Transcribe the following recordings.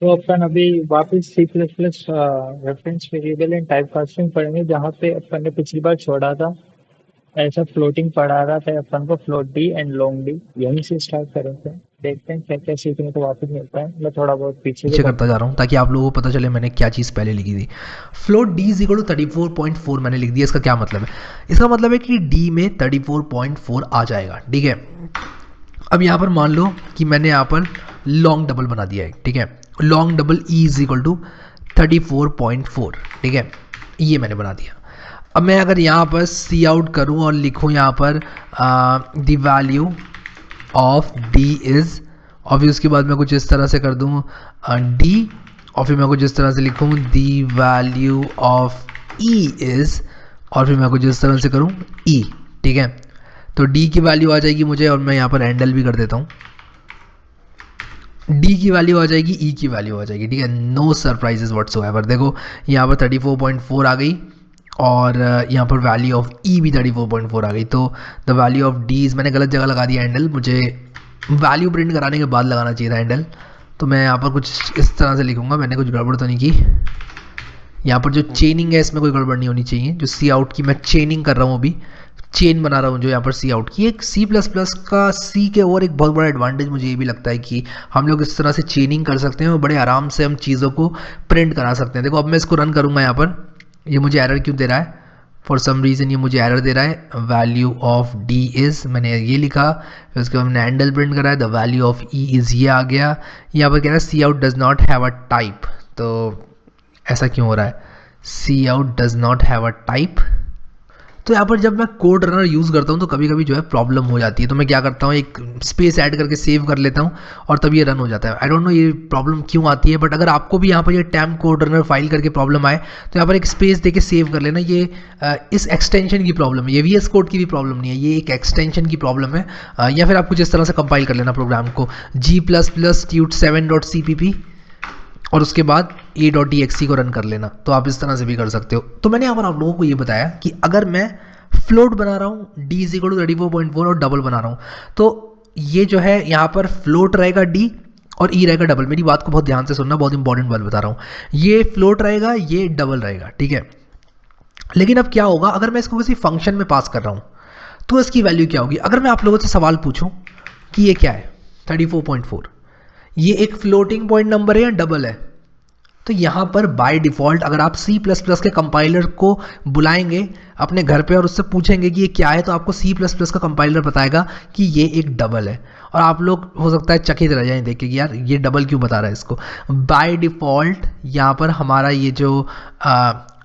तो अपन अभी वापस C plus plus reference variable and type casting पढ़ेंगे, जहाँ पे अपन ने पिछली बार छोड़ा था। ऐसा फ्लोटिंग पढ़ा रहा था अपन को, float D and long D. यहीं से स्टार्ट करेंगे, देखते हैं क्या क्या सीखने को वापस मिलता है। मैं थोड़ा बहुत पीछे भी पीछे करता जाऊंगा। जा रहा हूँ ताकि आप लोगों को पता चले मैंने क्या चीज़ पहले लिखी थी। Float D is equal to 34.4 मैंने लिख दिया। इसका क्या मतलब है? इसका मतलब है कि डी में 34.4 आ जाएगा। ठीक है, अब यहाँ पर मान लो कि मैंने यहाँ पर लॉन्ग डबल बना दिया है। ठीक है, long double E is equal to 34.4। ठीक है, ये मैंने बना दिया। अब मैं अगर यहाँ पर सी आउट करूँ और लिखूँ यहाँ पर the value of D is, और फिर उसके बाद मैं कुछ इस तरह से कर दूँ डी, और फिर मैं कुछ इस तरह से लिखूँ दी वैल्यू ऑफ ई इज़, और फिर मैं कुछ इस तरह से करूँ ई। ठीक है, तो डी की वैल्यू आ जाएगी मुझे, और मैं यहाँ पर हैंडल भी कर देता हूँ। डी की वैल्यू आ जाएगी, ई की वैल्यू आ जाएगी। ठीक है, नो सरप्राइजेस व्हाटसोएवर। देखो यहाँ पर 34.4 आ गई, और यहाँ पर वैल्यू ऑफ ई भी 34.4 आ गई। तो the value of D is, मैंने गलत जगह लगा दिया हैंडल, मुझे वैल्यू प्रिंट कराने के बाद लगाना चाहिए था हैंडल। तो मैं यहाँ पर कुछ इस तरह से लिखूंगा, मैंने कुछ गड़बड़ तो नहीं की। यहाँ पर जो चेनिंग है इसमें कोई गड़बड़ नहीं होनी चाहिए। जो सी आउट की मैं चेनिंग कर रहा हूँ अभी, चेन बना रहा हूँ जो यहाँ पर सी आउट की। एक सी प्लस प्लस का सी के और एक बहुत बड़ा एडवांटेज मुझे ये भी लगता है कि हम लोग इस तरह से चेनिंग कर सकते हैं और बड़े आराम से हम चीज़ों को प्रिंट करा सकते हैं। देखो अब मैं इसको रन करूँगा यहाँ पर, ये मुझे एरर क्यों दे रहा है? फॉर सम रीज़न ये मुझे एरर दे रहा है। वैल्यू ऑफ डी इज़, मैंने ये लिखा, फिर उसके बाद मैंने हैंडल प्रिंट करा है, the value of E is ये आ गया। यहाँ पर कह रहा है cout does not have a type. तो ऐसा क्यों हो रहा है? Cout does not have a type. तो यहाँ पर जब मैं कोड रनर यूज़ करता हूँ तो कभी कभी जो है प्रॉब्लम हो जाती है। तो मैं क्या करता हूँ, एक स्पेस ऐड करके सेव कर लेता हूँ और तब ये रन हो जाता है। आई डोंट नो ये प्रॉब्लम क्यों आती है, बट अगर आपको भी यहाँ पर ये टैम कोड रनर फाइल करके प्रॉब्लम आए तो यहाँ पर एक स्पेस देके सेव कर लेना। ये इस एक्सटेंशन की प्रॉब्लम है, ये वी एस कोड की भी प्रॉब्लम नहीं है, ये एक एक्सटेंशन की प्रॉब्लम है। या फिर आप कुछ इस तरह से कंपाइल कर लेना प्रोग्राम को, जी प्लस प्लस ट्यूट 7.cpp, और उसके बाद a.exe को रन कर लेना। तो आप इस तरह से भी कर सकते हो। तो मैंने यहाँ पर आप लोगों को ये बताया कि अगर मैं फ्लोट बना रहा हूँ डी इज इक्वल टू 34.4 और डबल बना रहा हूँ, तो ये जो है यहाँ पर फ्लोट रहेगा डी और ई रहेगा डबल। मेरी बात को बहुत ध्यान से सुनना, बहुत इंपॉर्टेंट बात बता रहा हूँ। ये फ्लोट रहेगा, ये डबल रहेगा। ठीक है, लेकिन अब क्या होगा अगर मैं इसको किसी फंक्शन में पास कर रहा हूँ, तो इसकी वैल्यू क्या होगी? अगर मैं आप लोगों से सवाल पूछूं कि ये क्या है 34.4, ये एक फ्लोटिंग पॉइंट नंबर है या डबल है? तो यहाँ पर बाय डिफ़ॉल्ट अगर आप सी प्लस प्लस के कंपाइलर को बुलाएंगे अपने घर पे और उससे पूछेंगे कि ये क्या है, तो आपको सी प्लस प्लस का कंपाइलर बताएगा कि ये एक डबल है। और आप लोग हो सकता है चकित रह जाएं देख के कि यार ये डबल क्यों बता रहा है इसको। बाय डिफ़ॉल्ट यहाँ पर हमारा ये जो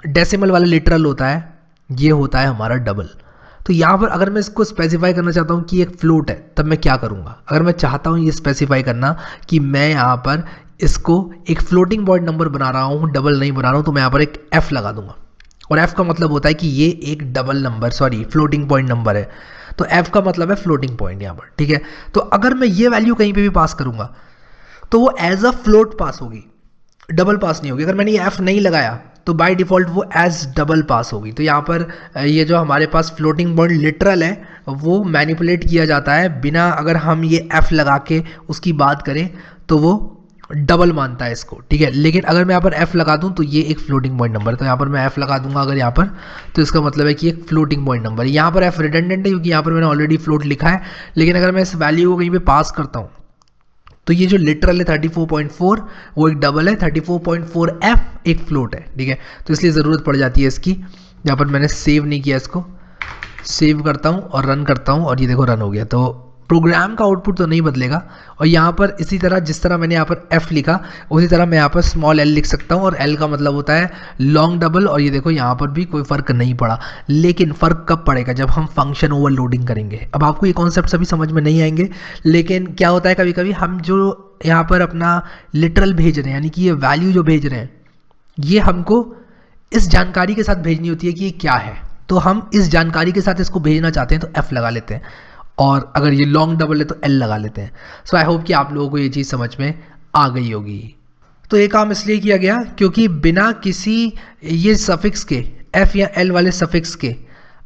डेसिमल वाला लिटरल होता है, ये होता है हमारा डबल। तो यहाँ पर अगर मैं इसको स्पेसिफाई करना चाहता हूँ कि एक फ्लोट है, तब मैं क्या करूँगा? अगर मैं चाहता हूँ ये स्पेसिफाई करना कि मैं यहाँ पर इसको एक फ्लोटिंग पॉइंट नंबर बना रहा हूँ, डबल नहीं बना रहा हूँ, तो मैं यहाँ पर एक एफ लगा दूंगा। और एफ का मतलब होता है कि ये एक double number, sorry floating point number है। तो एफ का मतलब है फ्लोटिंग पॉइंट यहाँ पर। ठीक है, तो अगर मैं ये वैल्यू कहीं पे भी पास करूंगा तो वो एज अ फ्लोट पास होगी, डबल पास नहीं होगी। अगर मैंने ये एफ नहीं लगाया तो बाय डिफ़ॉल्ट वो एज डबल पास होगी। तो यहाँ पर ये जो हमारे पास फ्लोटिंग पॉइंट लिटरल है वो मैनिपुलेट किया जाता है बिना, अगर हम ये एफ लगा के उसकी बात करें तो वो डबल मानता है इसको। ठीक है, लेकिन अगर मैं यहाँ पर एफ लगा दूं तो ये एक फ्लोटिंग पॉइंट नंबर है। तो यहाँ पर मैं एफ लगा दूंगा अगर यहाँ पर, तो इसका मतलब है कि एक फ्लोटिंग पॉइंट नंबर है। यहाँ पर एफ रिडंडेंट है क्योंकि यहाँ पर मैंने ऑलरेडी फ्लोट लिखा है। लेकिन अगर मैं इस वैल्यू को कहीं पे पास करता हूँ तो ये जो लिटरल है 34.4 वो एक डबल है, 34.4 एफ एक फ्लोट है। ठीक है, तो इसलिए ज़रूरत पड़ जाती है इसकी। यहाँ पर मैंने सेव नहीं किया, इसको सेव करता हूँ और रन करता हूँ और ये देखो रन हो गया। तो प्रोग्राम का आउटपुट तो नहीं बदलेगा। और यहाँ पर इसी तरह जिस तरह मैंने यहाँ पर एफ लिखा उसी तरह मैं यहाँ पर स्मॉल एल लिख सकता हूँ, और एल का मतलब होता है लॉन्ग डबल। और ये देखो यहाँ पर भी कोई फ़र्क नहीं पड़ा। लेकिन फ़र्क कब पड़ेगा? जब हम फंक्शन ओवरलोडिंग करेंगे। अब आपको ये कॉन्सेप्ट सभी समझ में नहीं आएंगे, लेकिन क्या होता है कभी कभी हम जो यहाँ पर अपना लिटरल भेज रहे हैं, यानी कि ये वैल्यू जो भेज रहे हैं, ये हमको इस जानकारी के साथ भेजनी होती है कि ये क्या है। तो हम इस जानकारी के साथ इसको भेजना चाहते हैं तो एफ लगा लेते हैं, और अगर ये लॉन्ग डबल है तो एल लगा लेते हैं। सो आई होप कि आप लोगों को ये चीज़ समझ में आ गई होगी। तो ये काम इसलिए किया गया क्योंकि बिना किसी ये सफिक्स के, एफ या एल वाले सफिक्स के,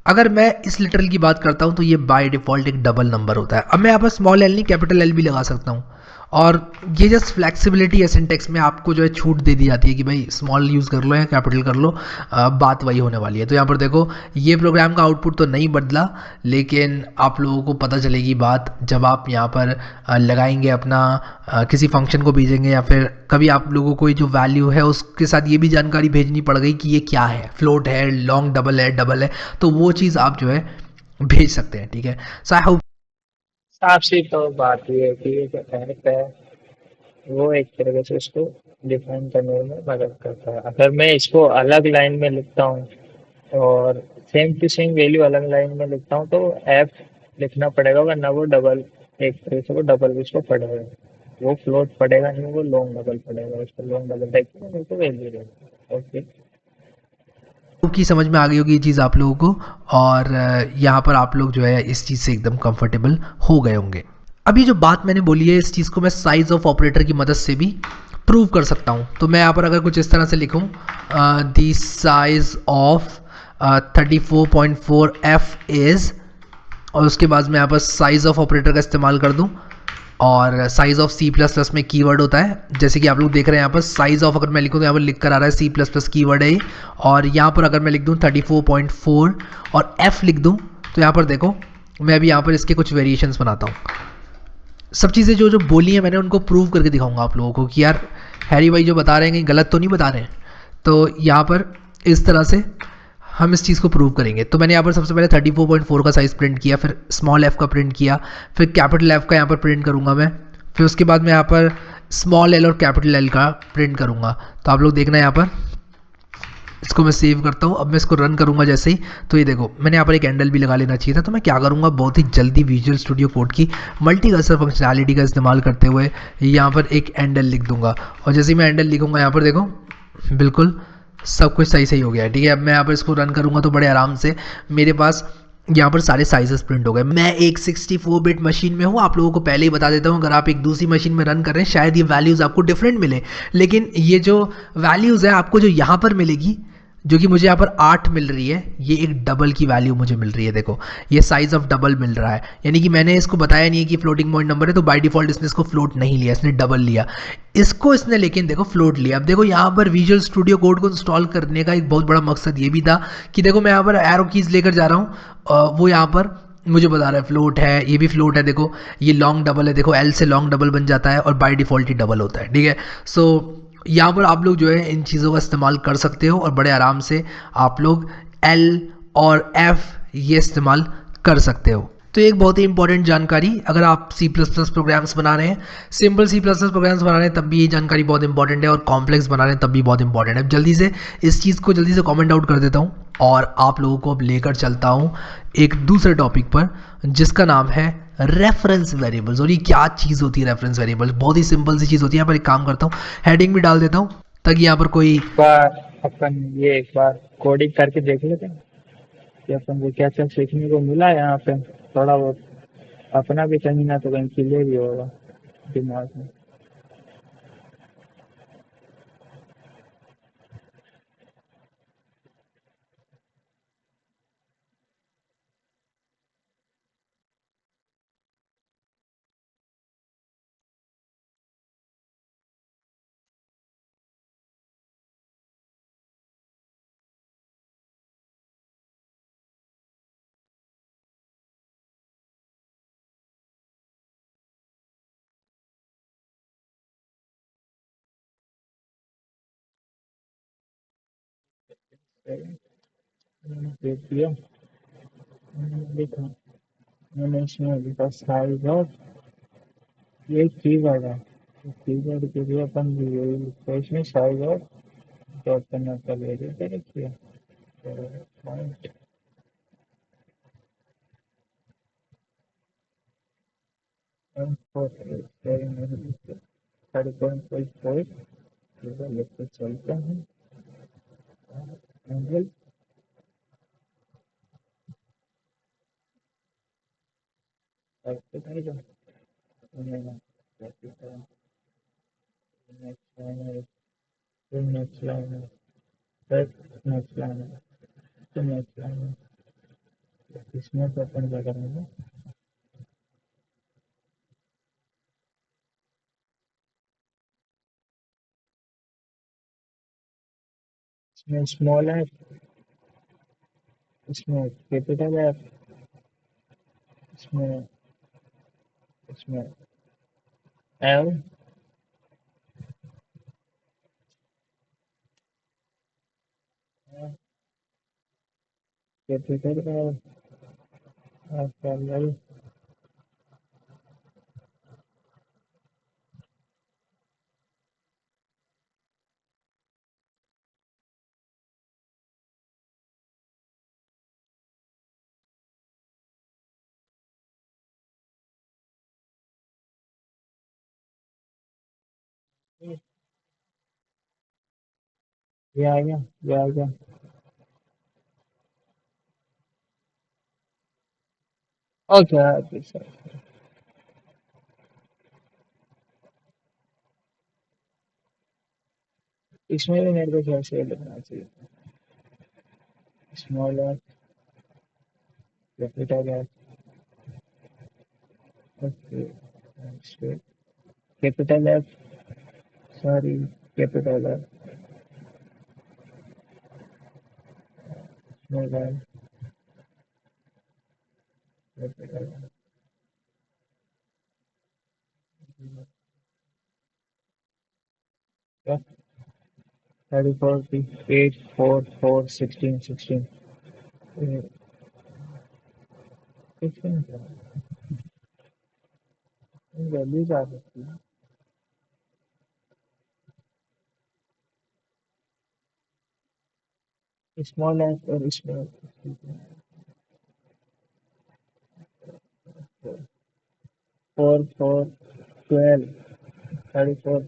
अगर मैं इस लिटरल की बात करता हूँ तो ये बाय डिफ़ॉल्ट एक डबल नंबर होता है। अब मैं यहाँ पर स्मॉल एल नहीं कैपिटल एल भी लगा सकता हूँ, और ये जस्ट फ्लेक्सिबिलिटी है सिंटेक्स में, आपको जो है छूट दे दी जाती है कि भाई स्मॉल यूज़ कर लो या कैपिटल कर लो, बात वही होने वाली है। तो यहाँ पर देखो ये प्रोग्राम का आउटपुट तो नहीं बदला, लेकिन आप लोगों को पता चलेगी बात जब आप यहाँ पर लगाएंगे अपना, किसी फंक्शन को भेजेंगे या फिर कभी आप लोगों को जो वैल्यू है उसके साथ ये भी जानकारी भेजनी पड़ गई कि ये क्या है, फ्लोट है, लॉन्ग डबल है, डबल है, तो वो चीज़ आप जो है भेज सकते हैं। ठीक है, सो आई होप। साफ सी तो बात ये है कि ये जो ऐप है वो एक तरीके से इसको डिफाइन करने में मदद करता है। अगर मैं इसको अलग लाइन में लिखता हूँ और सेम टू सेम वैल्यू अलग लाइन में लिखता हूँ तो ऐप लिखना पड़ेगा, वरना वो डबल, एक तरह से वो डबल उसको पढ़ेगा। वो फ्लोट पढ़ेगा नहीं, वो लॉन्ग डबल पढ़ेगा, उसको लॉन्ग डबल टाइप में मेरे को वैल्यू देगा। ओके। की समझ में आ गई होगी ये चीज़ आप लोगों को, और यहाँ पर आप लोग जो है इस चीज़ से एकदम कंफर्टेबल हो गए होंगे। अभी जो बात मैंने बोली है इस चीज़ को मैं साइज ऑफ ऑपरेटर की मदद से भी प्रूव कर सकता हूँ। तो मैं यहाँ पर अगर कुछ इस तरह से लिखूँ, दी साइज ऑफ 34.4 एफ इज़, और उसके बाद मैं यहाँ पर साइज ऑफ ऑपरेटर का इस्तेमाल कर दूँ, और size of C plus plus में कीवर्ड होता है, जैसे कि आप लोग देख रहे हैं यहाँ पर साइज ऑफ अगर मैं लिखूँ तो यहाँ पर लिख कर आ रहा है सी प्लस प्लस कीवर्ड है ये। और यहाँ पर अगर मैं लिख दूँ 34.4 और एफ लिख दूँ, तो यहाँ पर देखो मैं अभी यहाँ पर इसके कुछ वेरिएशंस बनाता हूँ। सब चीज़ें जो जो बोली हैं मैंने उनको प्रूव करके दिखाऊंगा आप लोगों को कि यार हैरी भाई जो बता रहे हैं कहीं गलत तो नहीं बता रहे हैं। तो यहाँ पर इस तरह से हम इस चीज़ को प्रूव करेंगे। तो मैंने यहाँ पर सबसे पहले 34.4 का साइज़ प्रिंट किया, फिर स्मॉल एफ का प्रिंट किया, फिर कैपिटल एफ का यहाँ पर प्रिंट करूँगा मैं, फिर उसके बाद मैं यहाँ पर स्मॉल एल और कैपिटल एल का प्रिंट करूँगा। तो आप लोग देखना यहाँ पर, इसको मैं सेव करता हूँ। अब मैं इसको रन करूँगा जैसे ही, तो ये देखो मैंने यहाँ पर एक हैंडल भी लगा लेना चाहिए था। तो मैं क्या करूँगा, बहुत ही जल्दी विजुअल स्टूडियो कोड की मल्टी कर्सर फंक्शनैलिटी का इस्तेमाल करते हुए यहाँ पर एक हैंडल लिख दूंगा। और जैसे ही मैं हैंडल लिखूँगा यहाँ पर देखो बिल्कुल सब कुछ सही सही हो गया है। ठीक है, अब मैं यहाँ पर इसको रन करूँगा तो बड़े आराम से मेरे पास यहाँ पर सारे साइजेस प्रिंट हो गए। मैं एक 64 बिट मशीन में हूँ, आप लोगों को पहले ही बता देता हूँ, अगर आप एक दूसरी मशीन में रन कर रहे हैं शायद ये वैल्यूज़ आपको डिफरेंट मिले, लेकिन ये जो वैल्यूज़ है आपको जो यहाँ पर मिलेगी, जो कि मुझे यहाँ पर 8 मिल रही है, ये एक डबल की वैल्यू मुझे मिल रही है। देखो ये साइज ऑफ डबल मिल रहा है, यानी कि मैंने इसको बताया नहीं है कि फ्लोटिंग पॉइंट नंबर है, तो बाय डिफॉल्ट इसने इसको फ्लोट नहीं लिया, इसने डबल लिया। इसको इसने लेकिन देखो फ्लोट लिया। अब देखो यहाँ पर विजुअल स्टूडियो कोड को इंस्टॉल करने का एक बहुत बड़ा मकसद ये भी था कि देखो मैं यहाँ पर एरो कीज लेकर जा रहा हूँ, वो यहाँ पर मुझे बता रहा है फ्लोट है, ये भी फ्लोट है, देखो ये लॉन्ग डबल है, देखो एल से लॉन्ग डबल बन जाता है और बाय डिफॉल्ट ही डबल होता है। ठीक है, सो यहाँ पर आप लोग जो है इन चीज़ों का इस्तेमाल कर सकते हो और बड़े आराम से आप लोग एल और एफ ये इस्तेमाल कर सकते हो। तो एक बहुत ही इंपॉर्टेंट जानकारी, अगर आप सी प्लस प्लस प्रोग्राम्स बना रहे हैं, simple C plus plus programs बना रहे हैं, तब भी ये जानकारी बहुत इंपॉर्टेंट है, और कॉम्प्लेक्स बना रहे हैं तब भी बहुत इंपॉर्टेंट है। जल्दी से इस चीज़ को जल्दी से कमेंट आउट कर देता हूँ और आप लोगों को अब लेकर चलता हूँ एक दूसरे टॉपिक पर, जिसका नाम है रेफरेंस वेरिएबल्स। और ये क्या चीज़ होती है रेफरेंस वेरिएबल्स? बहुत ही सिंपल सी चीज़ होती है। यहाँ पर एक काम करता हूँ, हेडिंग भी डाल देता हूँ ताकि यहाँ पर कोई एक बार अपन ये एक बार कोडिंग करके देख लेते हैं कि अपन को क्या क्या सीखने को मिला यहाँ पे। थोड़ा बहुत अपना भी कहीं ना तो कहीं क्लियर ही होगा दिमाग में। मैंने देख दिया, मैंने लिखा, मैंने इसमें लिखा साइज ऑफ, ये कीवर्ड है, कीवर्ड के लिए अपन यही लिखते हैं इसमें साइज ऑफ डॉट करना का वेरिएबल पे रखिए पॉइंट 30.4 लिख के चलते हैं। एंगल करते रहेगा, नेक्स्ट लाइन है, फिर नेक्स्ट लाइन है, फिर नेक्स्ट लाइन है, फिर नेक्स्ट लाइन है। इसमें तो अपन क्या करेंगे, इसमें स्मॉल एफ, इसमें कैपिटल एफ, इसमें इसमें एल, कैपिटल एफ, एल, ये आ गया, ये आ गया। ओके सर, इसमें भी मेरे को थोड़ा सा लिखना चाहिए। Small F, capital F, okay, capital F, sorry, capital F, small F, capital F, 34, 8, 4, 4, 16, 16, 16 values आ सकती है। स्मॉल एफ और स्मॉल 4, 4, 12, 34,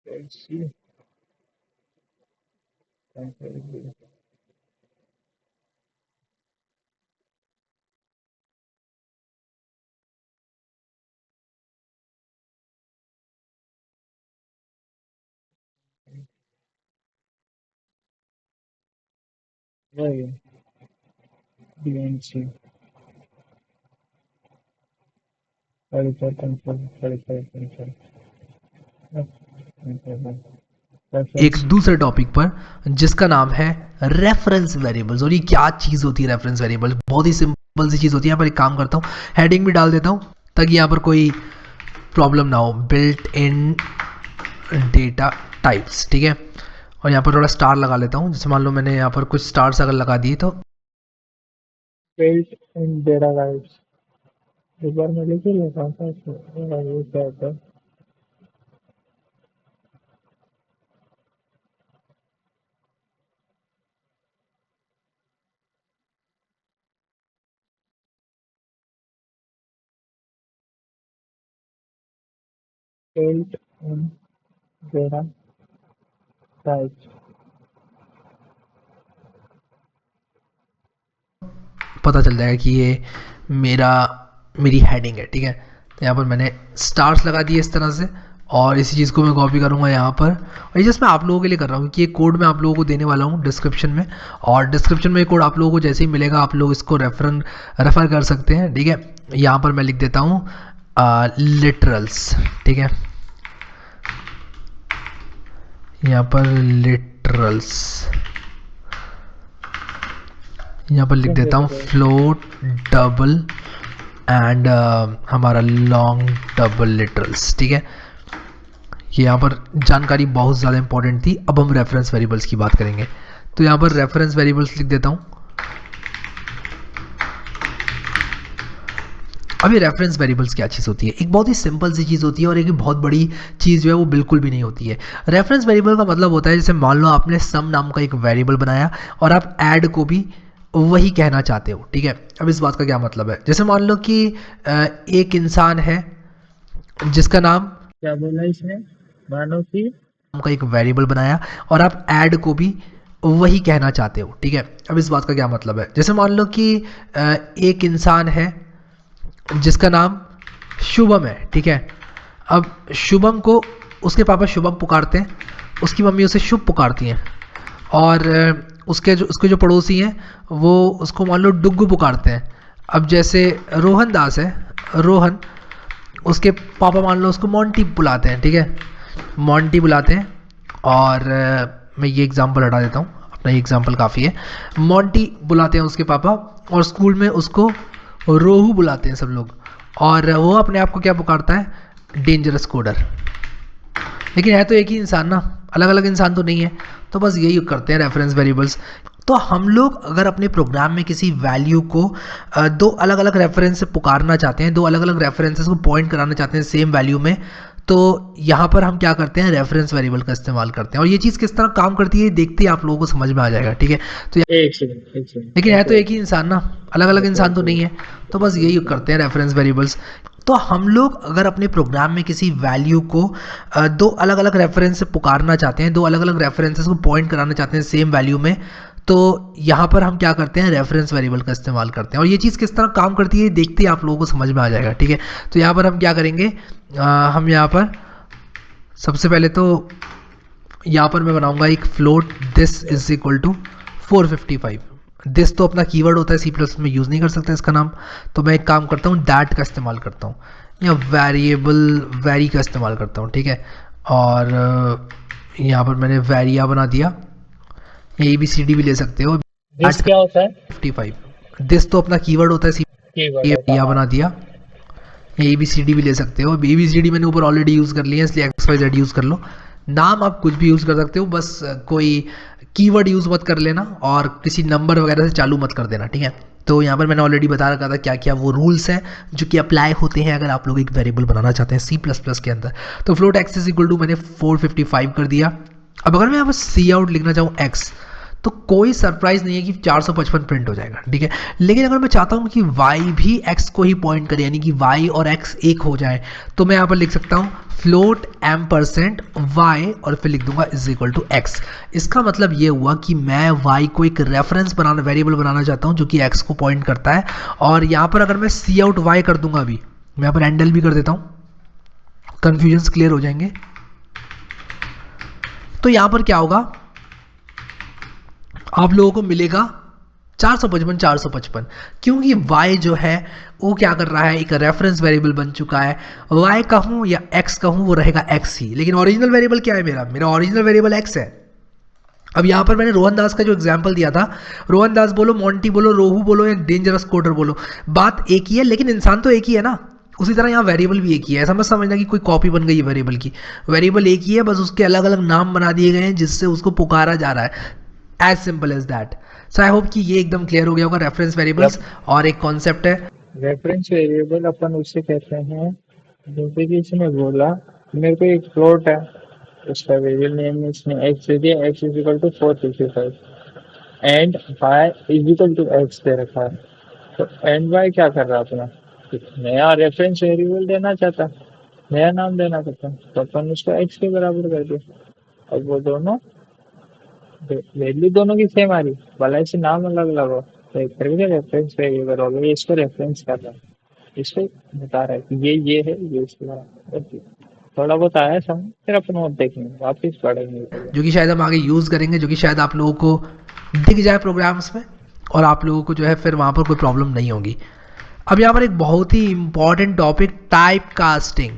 let's see, एक दूसरे टॉपिक पर जिसका नाम है रेफरेंस वेरिएबल्स। और ये क्या चीज़ होती है रेफरेंस वेरिएबल्स? बहुत ही सिंपल सी चीज़ होती है। यहाँ पर एक काम करता हूँ, हेडिंग भी डाल देता हूँ ताकि यहाँ पर कोई प्रॉब्लम ना हो। बिल्ट इन डेटा टाइप्स, ठीक है। और यहाँ पर थोड़ा स्टार लगा लेता हूँ, जैसे मान लो मैंने यहाँ पर कुछ स्टार्स अगर लगा दिए तो built in data types। एक बार मैं लिख ही लेता था, ये क्या होता है? built in data types। पता चल जाएगा कि ये मेरी हेडिंग है, ठीक है। तो यहाँ पर मैंने स्टार्स लगा दिए इस तरह से, और इसी चीज़ को मैं कॉपी करूँगा यहाँ पर। और ये जस्ट मैं आप लोगों के लिए कर रहा हूँ कि ये कोड मैं आप लोगों को देने वाला हूँ डिस्क्रिप्शन में, और डिस्क्रिप्शन में ये कोड आप लोगों को जैसे ही मिलेगा आप लोग इसको रेफ़र कर सकते हैं, ठीक है। यहाँ पर मैं लिख देता हूँ लिटरल्स, ठीक है। यहाँ पर लिटरल्स, यहाँ पर लिख देता हूँ फ्लोट, डबल एंड हमारा लॉन्ग डबल लिटरल्स, ठीक है। ये यहाँ पर जानकारी बहुत ज़्यादा इंपॉर्टेंट थी। अब हम रेफरेंस वेरिएबल्स की बात करेंगे, तो यहाँ पर रेफरेंस वेरिएबल्स लिख देता हूँ। अब ये रेफरेंस वेरिएबल्स क्या चीज़ होती है? एक बहुत ही सिंपल सी चीज़ होती है, और एक बहुत बड़ी चीज़ जो है वो बिल्कुल भी नहीं होती है। रेफरेंस वेरिएबल का मतलब होता है, जैसे मान लो आपने सम नाम का एक वेरिएबल बनाया और आप ऐड को भी वही कहना चाहते हो, ठीक है। अब इस बात का क्या मतलब है? जैसे मान लो कि एक इंसान है जिसका नाम, क्या बोला इसने, मानो कि का एक वेरिएबल बनाया और आप ऐड को भी वही कहना चाहते हो, ठीक है। अब इस बात का क्या मतलब है? जैसे मान लो कि एक इंसान है जिसका नाम शुभम है, ठीक है। अब शुभम को उसके पापा शुभम पुकारते हैं, उसकी मम्मी उसे शुभ पुकारती हैं, और उसके जो पड़ोसी हैं वो उसको मान लो डुग्गू पुकारते हैं। अब जैसे रोहन दास है, रोहन, उसके पापा मान लो उसको मोंटी बुलाते हैं, ठीक है, मोंटी बुलाते हैं। और मैं ये एग्जांपल हटा देता हूँ, अपना ये एग्जांपल काफ़ी है। मोंटी बुलाते हैं उसके पापा, और स्कूल में उसको रोहू बुलाते हैं सब लोग, और वो अपने आप को क्या पुकारता है, डेंजरस कोडर। लेकिन है तो एक ही इंसान ना, अलग अलग इंसान तो नहीं है। तो बस यही करते हैं रेफरेंस वेरिएबल्स। तो हम लोग अगर अपने प्रोग्राम में किसी वैल्यू को दो अलग अलग रेफरेंस से पुकारना चाहते हैं, दो अलग अलग रेफरेंसेस को पॉइंट कराना चाहते हैं सेम वैल्यू में, तो यहाँ पर हम क्या करते हैं, रेफरेंस वेरिएबल का इस्तेमाल करते हैं। और ये चीज़ किस तरह काम करती है देखते ही आप लोगों को समझ में आ जाएगा, ठीक है। तो एक सेकंड एक सेकंड, लेकिन है तो ओके एक ही इंसान ना, अलग अलग ओके इंसान तो ओके नहीं है। तो बस यही करते हैं रेफरेंस वेरिएबल्स। तो हम लोग अगर अपने प्रोग्राम में किसी वैल्यू को दो अलग अलग रेफरेंस से पुकारना चाहते हैं, दो अलग अलग रेफरेंसेस को पॉइंट कराना चाहते हैं सेम वैल्यू में, तो यहाँ पर हम क्या करते हैं, रेफरेंस वेरिएबल का इस्तेमाल करते हैं। और ये चीज़ किस तरह काम करती है देखते ही आप लोगों को समझ में आ जाएगा, ठीक है। तो यहाँ पर हम क्या करेंगे, हम यहाँ पर सबसे पहले तो यहाँ पर मैं बनाऊंगा एक float, this is equal to 455। This तो अपना कीवर्ड होता है, सी प्लस में यूज़ नहीं कर सकते इसका नाम। तो मैं एक काम करता हूँ, दैट का इस्तेमाल करता हूँ, या वेरिएबल वेरी का इस्तेमाल करता हूँ, ठीक है। और यहाँ पर मैंने वेरिया बना दिया, या ABCD भी ले सकते हो। दिस दैट क्या होता है? 55, दिस तो अपना कीवर्ड होता है, सी कीवर्ड होता वेरिया है, बना दिया, या ABCD भी ले सकते हो। ABCD मैंने ऊपर ऑलरेडी यूज़ कर लिया है, इसलिए XYZ यूज़ कर लो। नाम आप कुछ भी यूज़ कर सकते हो, बस कोई कीवर्ड यूज़ मत कर लेना, और किसी नंबर वगैरह से चालू मत कर देना, ठीक है। तो यहाँ पर मैंने ऑलरेडी बता रखा था क्या क्या वो रूल्स हैं जो कि अप्लाई होते हैं अगर आप लोग एक वेरिएबल बनाना चाहते हैं C++ के अंदर। तो float x is equal to मैंने 455 कर दिया। अब अगर मैं यहाँ पर सी आउट लिखना चाहूँ x, तो कोई सरप्राइज नहीं है कि 455 प्रिंट हो जाएगा, ठीक है। लेकिन अगर मैं चाहता हूँ कि y भी x को ही पॉइंट करे, यानी कि y और x एक हो जाए, तो मैं यहाँ पर लिख सकता हूँ फ्लोट m% y, और फिर लिख दूंगा इज इक्वल टू x। इसका मतलब ये हुआ कि मैं y को एक रेफरेंस बनाना, वेरिएबल बनाना चाहता हूँ जो कि x को पॉइंट करता है। और यहाँ पर अगर मैं सी आउट y कर दूंगा, अभी मैं यहाँ पर हैंडल भी कर देता हूँ, कन्फ्यूजन्स क्लियर हो जाएंगे। तो यहाँ पर क्या होगा, आप लोगों को मिलेगा 455, क्योंकि y जो है वो क्या कर रहा है, एक रेफरेंस वेरिएबल बन चुका है। y कहूँ या x कहूँ वो रहेगा x ही, लेकिन ओरिजिनल वेरिएबल क्या है, मेरा ओरिजिनल वेरिएबल x है। अब यहाँ पर मैंने रोहन दास का जो एग्जाम्पल दिया था, रोहन दास बोलो, मोंटी बोलो, रोहू बोलो, या डेंजरस कोडर बोलो, बात एक ही है, लेकिन इंसान तो एक ही है ना। उसी तरह यहाँ वेरिएबल भी एक ही है, ऐसा मत समझना कि कोई कॉपी बन गई है वेरिएबल की। वेरिएबल एक ही है, बस उसके अलग अलग नाम बना दिए गए हैं जिससे उसको पुकारा जा रहा है, as simple as that. So I hope कि ये एकदम क्लियर हो गया होगा रेफरेंस वेरिएबल्स। और एक कॉन्सेप्ट है रेफरेंस वेरिएबल अपन उससे कहते हैं, जैसे कि इसने बोला मेरे को एक फ्लोट है, उसका वेरिएबल नेम इसने x दे दिया, x is equal to 455 and y is equal to x दे रखा है। तो एंड y क्या कर रहा है अपना, एक नया रेफरेंस वेरिएबल देना चाहता है, नया नाम देना चाहता है, तो अपन उसको x के बराबर कर दिया। अब वो दोनों वैल्यू दोनों की सेम आ रही, भला इसे नाम अलग अलग हो, तो एक तरह का रेफरेंस वेरिएबल हो गया, ये इसको रेफरेंस कर रहा है, इसको बता रहा है कि ये है, ये इसके बराबर। थोड़ा बहुत आया समझ, फिर अपन और देखेंगे, वापिस पढ़ेंगे पहले। जो कि शायद हम आगे यूज़ करेंगे, जो कि शायद आप लोगों को दिख जाए प्रोग्राम्स में, और आप लोगों को जो है फिर वहाँ पर कोई प्रॉब्लम नहीं होगी। अब यहाँ पर एक बहुत ही इंपॉर्टेंट टॉपिक, टाइप कास्टिंग।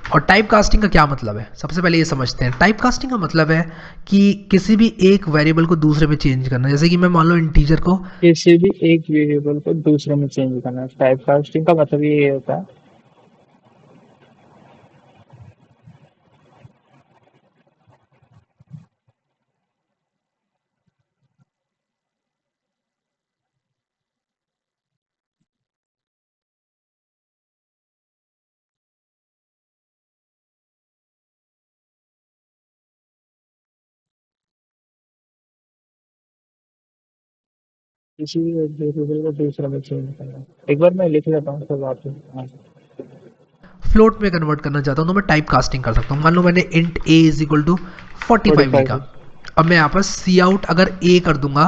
और टाइप कास्टिंग का क्या मतलब है, सबसे पहले ये समझते हैं। टाइप कास्टिंग का मतलब है कि किसी भी एक वेरिएबल को दूसरे में चेंज करना। जैसे कि मैं मान लो इंटीजर को, किसी भी एक वेरिएबल को दूसरे में चेंज करना, टाइप कास्टिंग का मतलब ये होता है। किसी भी एक वेरिएबल को दूसरे में चेंज करना, एक बार मैं लिख लेता हूँ फिर वापस। हाँ, फ्लोट में कन्वर्ट करना चाहता हूँ, तो मैं टाइप कास्टिंग कर सकता हूँ। मान लो मैंने int a is equal to 45 लिखा। 45 अब मैं यहाँ पर सी आउट अगर a कर दूंगा,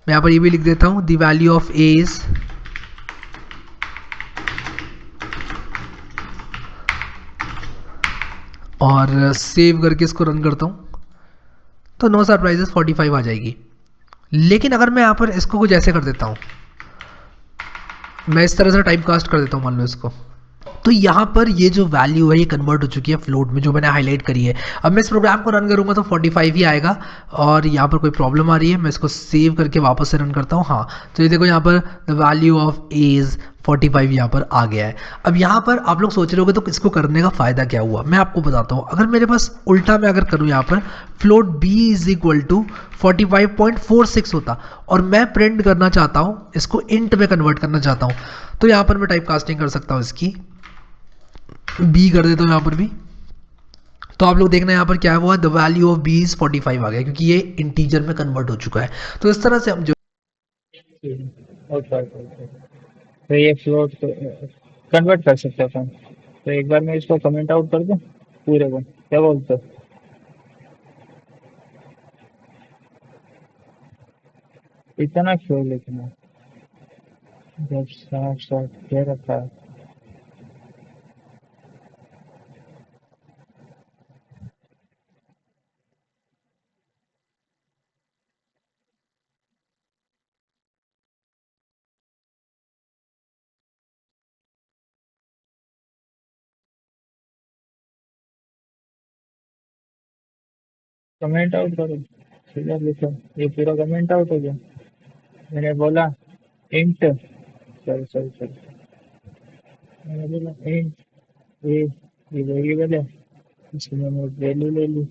मैं यहाँ पर ये भी लिख देता हूँ, the value of a is और सेव करके इसको रन करता हूँ तो नो सरप्राइजेस 45 आ जाएगी। लेकिन अगर मैं यहाँ पर इसको कुछ ऐसे कर देता हूँ, मैं इस तरह से टाइप कास्ट कर देता हूँ मान लो इसको, तो यहाँ पर ये जो वैल्यू है ये कन्वर्ट हो चुकी है फ्लोट में जो मैंने हाईलाइट करी है। अब मैं इस प्रोग्राम को रन करूँगा तो 45 ही आएगा और यहाँ पर कोई प्रॉब्लम आ रही है, मैं इसको सेव करके वापस से रन करता हूँ। हाँ, तो ये देखो यहाँ पर द वैल्यू ऑफ एज 45 यहाँ पर आ गया है। अब यहाँ पर आप लोग सोच रहे होगे तो इसको करने का फ़ायदा क्या हुआ, मैं आपको बताता हूँ। अगर मेरे पास उल्टा मैं अगर करूँ यहाँ पर float b is equal to 45.46 होता और मैं प्रिंट करना चाहता हूँ, इसको इंट में कन्वर्ट करना चाहता हूँ, तो यहाँ पर मैं टाइप कास्टिंग कर सकता हूँ, इसकी बी कर देता हूँ यहाँ पर भी। तो आप लोग देखना यहाँ पर क्या हुआ, the value of B is 45 आ गया क्योंकि ये इंटीजर में कन्वर्ट हो चुका है। तो इस तरह से हम जो ओके ओके। तो ये फ्लोट कन्वर्ट कर सकते हैं अपन। तो एक बार मैं इसको कमेंट आउट कर दूं पूरे को, क्या बोलते हो? इतना क्यों लिखना जब साफ साफ कह रखा है। कमेंट आउट करो, सीधा लिखो, ये पूरा कमेंट आउट हो गया। मैंने बोला इंट, सॉरी सॉरी सॉरी, मैंने बोला इंट ये वेरिएबल है, इसकी मैंने वैल्यू ले ली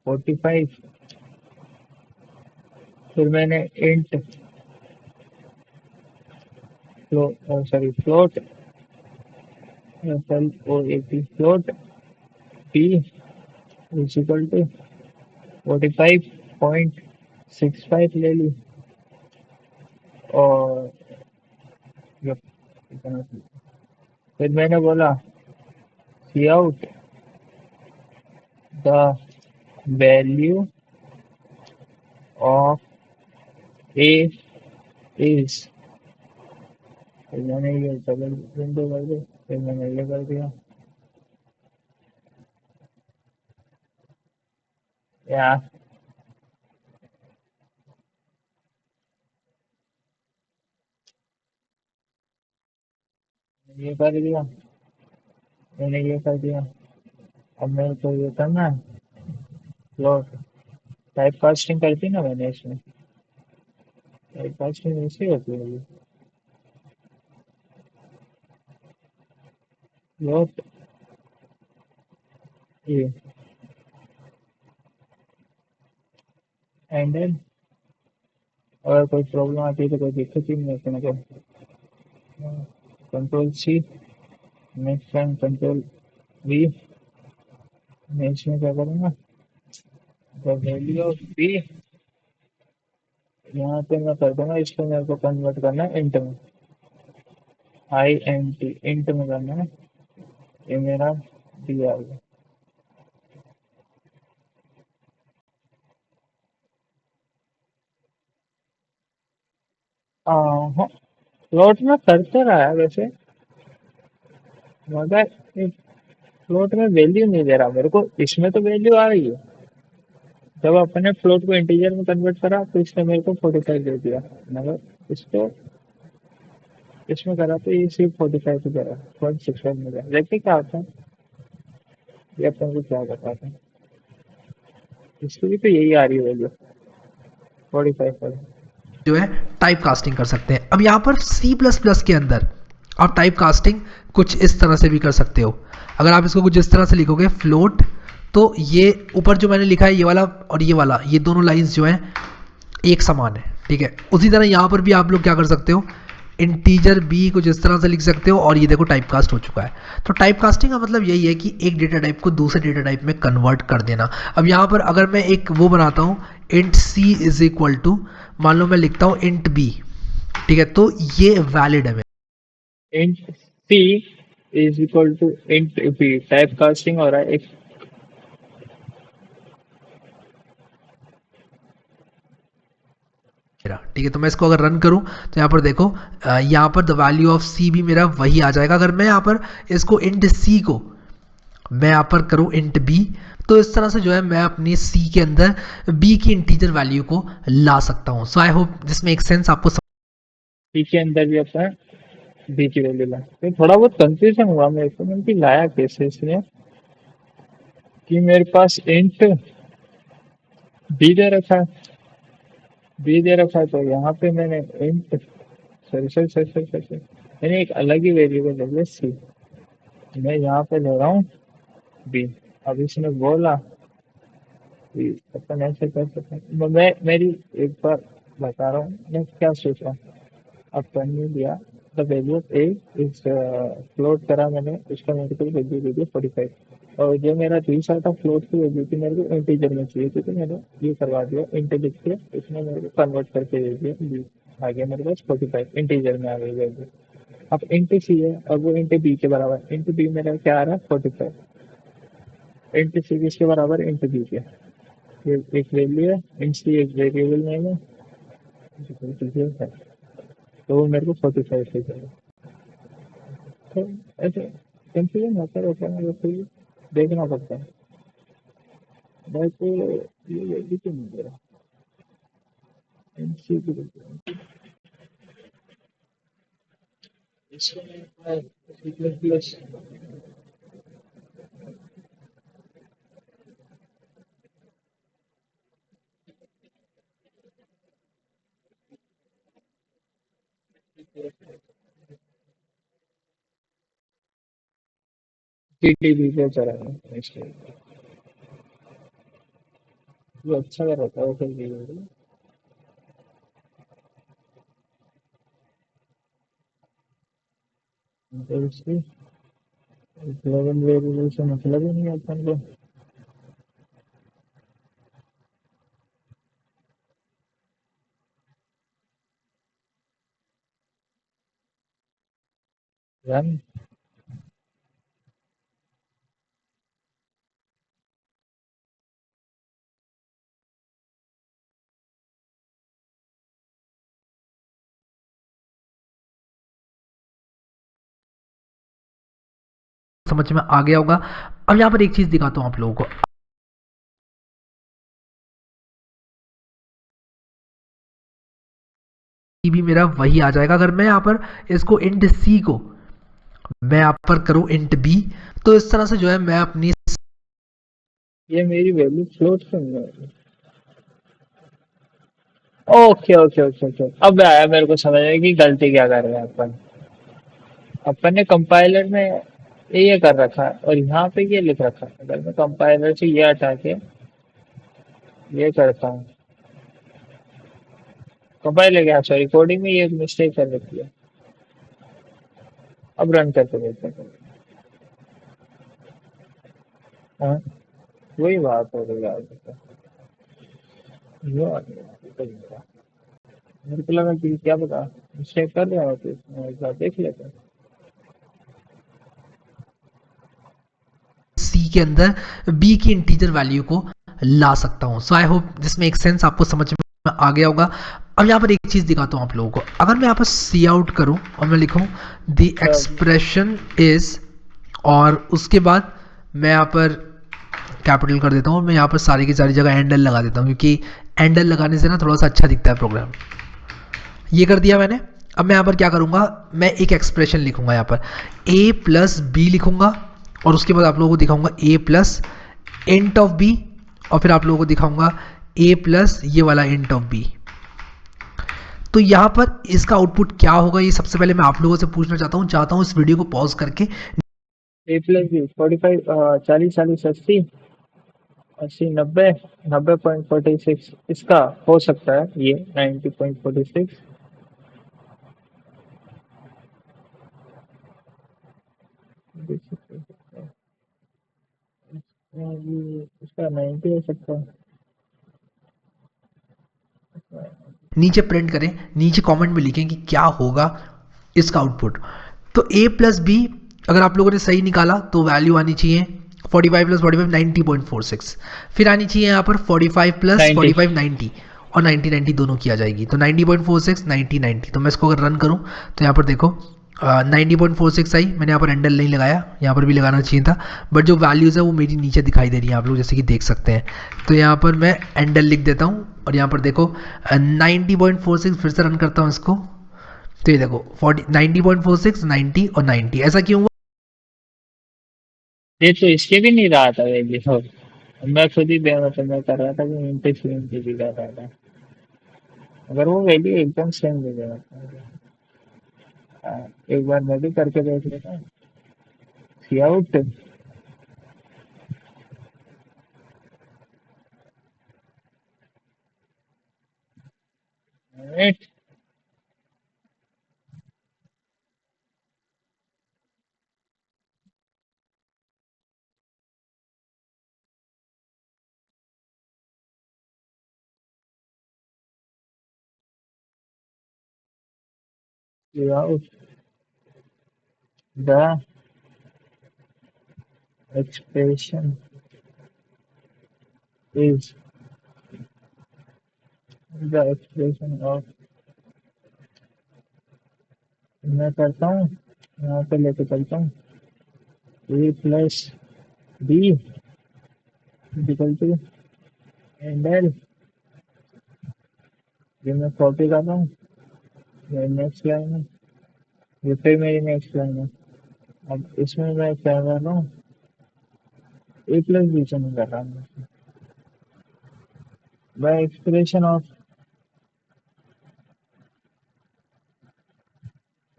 45। फिर मैंने int sorry float L O A P float P is equal to 45.65 ले ली और यप, इतना सी। फिर मैंने बोला cout the value of A is, फिर मैंने ये डबल विंडो कर दी, फिर मैंने ये कर दिया या ये कर दिया, मैंने ये कर दिया। अब मेरे को ये करना है फ्लोट, टाइप कास्टिंग करती ना मैंने इसमें, टाइप कास्टिंग ऐसे होती है ये फ्लोट ये एंड देन अगर कोई प्रॉब्लम आती है तो कोई दिक्कत ही नहीं होती मेरे को। Control C, next time control V, मैं इसमें क्या करूँगा, द वैल्यू ऑफ बी, यहाँ पे मैं कर दूंगा, इसको मेरे को कन्वर्ट करना है इंट में, आई एन टी इंट में करना है। ये मेरा डी आ गया। हाँ, फ्लोट में करते रहा है वैसे, मगर फ्लोट में वैल्यू नहीं दे रहा मेरे को, इसमें तो वैल्यू आ रही है। जब अपने फ्लोट को इंटीजर में कन्वर्ट करा तो इसने मेरे को 45 दे दिया, मगर इसको इसमें करा तो ये सिर्फ 45 ही करा, 0.65 में गया। देखिए क्या होता है, ये अपन को क्या बताते हैं, इसकी भी तो यही आ रही है वैल्यू 45 पर। जो है टाइप कास्टिंग कर सकते हैं। अब यहाँ पर सी प्लस प्लस के अंदर आप टाइप कास्टिंग कुछ इस तरह से भी कर सकते हो। अगर आप इसको कुछ इस तरह से लिखोगे फ्लोट, तो ये ऊपर जो मैंने लिखा है ये वाला और ये वाला, ये दोनों लाइंस जो हैं एक समान है, ठीक है। उसी तरह यहाँ पर भी आप लोग क्या कर सकते हो, इंटीजर बी कुछ इस तरह से लिख सकते हो और ये देखो टाइप कास्ट हो चुका है। तो टाइप कास्टिंग का मतलब यही है कि एक डेटा टाइप को दूसरे डेटा टाइप में कन्वर्ट कर देना। अब यहाँ पर अगर मैं एक वो बनाता हूँ int C is equal to, मान लो मैं लिखता हूँ इंट बी, ठीक है, तो ये वैलिड है int C is equal to int B, type casting हो रहा है एक। मेरा, ठीक है। तो मैं इसको अगर रन करूं तो यहाँ पर देखो यहाँ पर द वैल्यू ऑफ सी भी मेरा वही आ जाएगा। अगर मैं यहाँ पर इसको इंट सी को मैं यहाँ पर करूँ इंट बी, तो इस तरह से जो है मैं अपनी सी के अंदर बी की इंटीजर वैल्यू को ला सकता हूँ। So I hope this make sense आपको। सी के अंदर भी अपन बी की वैल्यू ला, तो थोड़ा बहुत कंफ्यूजन हुआ मेरे को, मैंने कि लाया कैसे इसलिए कि मेरे पास इंट बी दे रखा है, बी दे रखा है, तो यहाँ पे मैंने इंट सॉरी मैंने एक अलग ही वेरिएबल ले लिया सी, मैं यहाँ पे ले रहा हूँ बी। अब इसने बोला कि अपन ऐसे कर सकते हैं, मैं मेरी एक बार बता रहा हूँ मैं क्या सोचा। अपन ने दिया the value of A is float करा मैंने, उसका मेरे को वैल्यू दे दी 45, और जो मेरा दूसरा था फ्लोट की वैल्यू थी मेरे को इंटीजर में चाहिए थी, तो मैंने ये करवा दिया इंट लिख के, उसने मेरे को कन्वर्ट करके दे दिया बी, आ गया मेरे पास 45 इंटीजर में आ गई वैल्यू। अब इंट सी है और वो इंट बी के बराबर, इंट बी मेरा क्या आ रहा है 45, इंट सी किसके बराबर इंट बी के, ये एक वैल्यू है, इंट सी एक वेरिएबल नेम है, तो वो मेरे को 45 से चाहिए। तो ऐसे कंफ्यूजन होता रहता है मेरे को, ये देखना पड़ता है मेरे को, ये वैल्यू क्यों नहीं दे रहा एमसी की वैल्यू, इसको मैं सी प्लस प्लस टीटीबी पे चला है इसलिए वो अच्छा रहता है फिर भी, तो इसकी ग्लोबल वेरिएबल से मतलब ही नहीं है अपन को। रन समझ में आ गया होगा। अब यहाँ पर एक चीज़ दिखाता हूँ आप लोगों को। भी मेरा वही आ जाएगा अगर मैं यहाँ पर इसको इंट सी को मैं यहाँ पर करूँ इंट बी, तो इस तरह से जो है मैं अपनी ये मेरी वैल्यू फ्लोट क्यों नहीं है? ओके ओके ओके ओके, अब आया मेरे को समझ में कि गलती क्या कर रहे हैं अपन। अपन ने कंपाइलर में ये कर रखा है और यहाँ पे ये लिख रखा है, अगर मैं कंपाइलर से ये हटा के ये करता हूँ, कंपाइलर क्या सॉरी कोडिंग में ये मिस्टेक कर रखी है। अब रन करके देखते हैं। हाँ, वही बात हो गई यार, ये आ गया। मेरे को लगा कि क्या पता मिस्टेक कर रहा हो, तो इसमें एक बार देख लेते हैं। सी के अंदर बी की इंटीजर वैल्यू को ला सकता हूँ। So I hope this make sense, आपको समझ में आ गया होगा। अब यहाँ पर एक चीज़ दिखाता हूँ आप लोगों को। अगर मैं यहाँ पर सी आउट करूँ और मैं लिखूँ द एक्सप्रेशन इज, और उसके बाद मैं यहाँ पर कैपिटल कर देता हूँ, मैं यहाँ पर सारी की सारी जगह एंडल लगा देता हूँ, क्योंकि एंडल लगाने से ना थोड़ा सा अच्छा दिखता है प्रोग्राम। ये कर दिया मैंने। अब मैं यहाँ पर क्या करूँगा, मैं एक एक्सप्रेशन लिखूंगा यहाँ पर a प्लस बी लिखूंगा, और उसके बाद आप लोगों को दिखाऊंगा a plus int of B, और फिर आप लोगों को दिखाऊंगा a प्लस ये वाला इंट ऑफ बी। तो यहाँ पर इसका आउटपुट क्या होगा, ये सबसे पहले मैं आप लोगों से पूछना चाहता हूँ इस वीडियो को पॉज करके। ए प्लस बी 45 40 40 80 80 90 90.46, इसका हो सकता है ये 90.46। इसका 90 हो सकता है। नीचे प्रिंट करें, नीचे कमेंट में लिखें कि क्या होगा इसका आउटपुट। तो a प्लस बी अगर आप लोगों ने सही निकाला तो वैल्यू आनी चाहिए 45 प्लस 45 90.46, फिर आनी चाहिए यहाँ पर 45 प्लस 90 45 90, और 90 90 दोनों की आ जाएगी, तो 90.46 90 90। तो मैं इसको अगर रन करूँ तो यहाँ पर देखो 90.46 आई, मैंने यहाँ पर एंडल नहीं लगाया, यहाँ पर भी लगाना चाहिए था, बट जो वैल्यूज़ है वो मेरी नीचे दिखाई दे रही है, आप लोग जैसे कि देख सकते हैं। तो यहाँ पर मैं एंडल लिख देता हूँ और यहाँ पर देखो 90.46, फिर से रन करता हूँ इसको, तो ये देखो 90.46, 90 और 90, ऐसा क्यों हुआ? ये तो इसके भी नहीं रहा था वैल्यू। मैं खुद ही मतलब मैं कर रहा था कि इंटू सेम भी कर रहा था। अगर वो वैल्यू एकदम सेम दे देगा। एक बार मैं भी करके देख लेता हूँ। Cout. Cout the expression is the expression of, मैं करता हूँ यहाँ पे लेके चलता हूँ, A plus B equal to and L. ये मैं कॉपी कर रहा हूँ, ये नेक्स्ट लाइन है, ये फिर मेरी नेक्स्ट लाइन है। अब इसमें मैं क्या कर रहा हूँ, ए प्लस बी से नहीं कर रहा हूँ, by expression of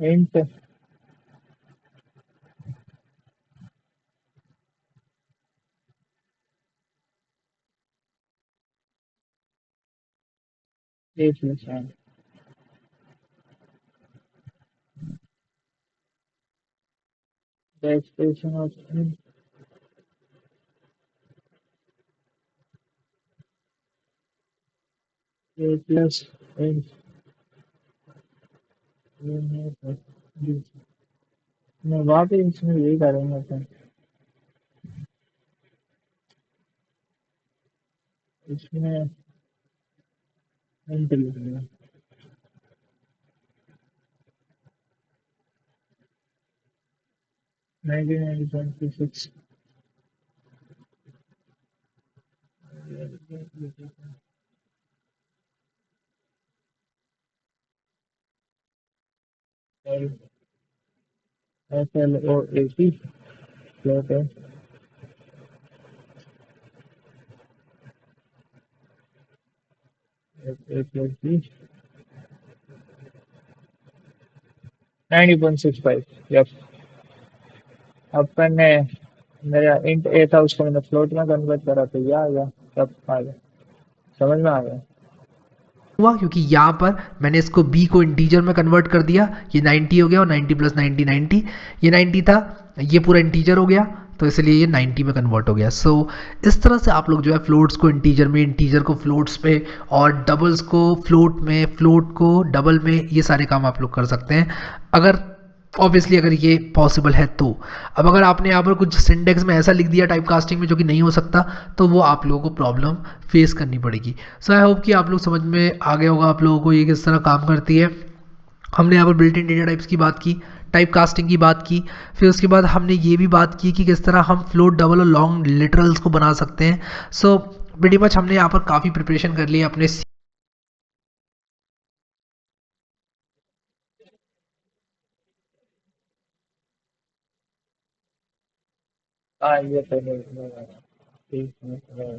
int A plus N, the expression of int A plus int मैं वहाँ पे इसमें यही करेंगे अपन, इसमें इंट लिखेंगे 1926 FLOAT फ्लोट है, ए प्लस बी 90.65। यप, अपन ने मेरा इंट ए था उसको मैंने फ्लोट में कन्वर्ट करा तो ये आ गया, तब आ गया, समझ में आ गया। हुआ क्योंकि यहाँ पर मैंने इसको b को इंटीजर में कन्वर्ट कर दिया, ये 90 हो गया और 90 प्लस 90 90, ये 90 था, ये पूरा इंटीजर हो गया, तो इसलिए ये 90 में कन्वर्ट हो गया। सो इस तरह से आप लोग जो है फ्लोट्स को इंटीजर में, इंटीजर को फ्लोट्स पे, और डबल्स को फ्लोट में, फ्लोट को डबल में, ये सारे काम आप लोग कर सकते हैं, अगर ऑब्वियसली अगर ये पॉसिबल है तो। अब अगर आपने यहाँ पर कुछ सिंटेक्स में ऐसा लिख दिया टाइप कास्टिंग में जो कि नहीं हो सकता, तो वो आप लोगों को प्रॉब्लम फेस करनी पड़ेगी। सो आई होप कि आप लोग समझ में आ गया होगा आप लोगों को ये किस तरह काम करती है। हमने यहाँ पर बिल्ट इन डेटा टाइप्स की बात की, टाइप कास्टिंग की बात की, फिर उसके बाद हमने ये भी बात की कि किस तरह हम फ्लोट, डबल और लॉन्ग लिटरल्स को बना सकते हैं। सो pretty मच हमने यहाँ पर काफ़ी प्रिपरेशन कर ली है अपने। हाँ ये तो है, ठीक है,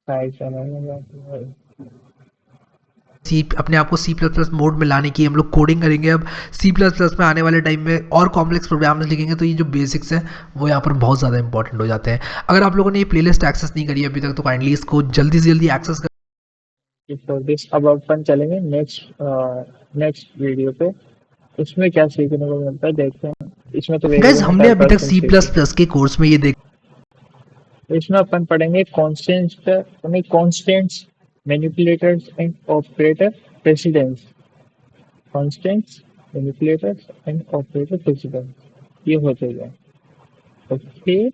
साइड चलाने जाती है। सी अपने आप को सी प्लस प्लस मोड में लाने की हम लोग कोडिंग करेंगे। अब सी प्लस प्लस में आने वाले टाइम में और कॉम्प्लेक्स प्रोग्राम्स लिखेंगे, तो ये जो बेसिक्स हैं वो यहाँ पर बहुत ज़्यादा इंपॉर्टेंट हो जाते हैं। अगर आप लोगों ने ये प्लेलिस्ट एक्सेस नहीं करी अभी तक, तो काइंडली इसको जल्दी से जल्दी एक्सेस कर। तो दिस अब अपन चलेंगे नेक्स्ट नेक्स्ट वीडियो पे, उसमें क्या सीखने को मिलता है देखते हैं। इसमें तो गाइज वेरिएबल में हमने टाइप अभी तक कास्टिंग सी प्लस सीखी, प्लस के कोर्स में ये देख। इसमें अपन पढ़ेंगे constants, manipulators and operator precedence, constants, manipulators and operator precedence, ये होते गए। ओके,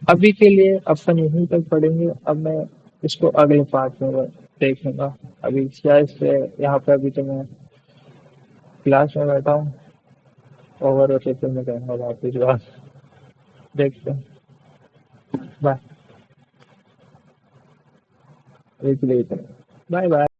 अभी के लिए अपन यहीं तक पढ़ेंगे, अब मैं इसको अगले पार्ट में देखूंगा। अभी क्या इससे यहाँ पे अभी तो मैं क्लास में बैठा हूँ, ओवर होते तो मैं कहूँगा वापस बात। देखते हैं। बाय। Bye bye.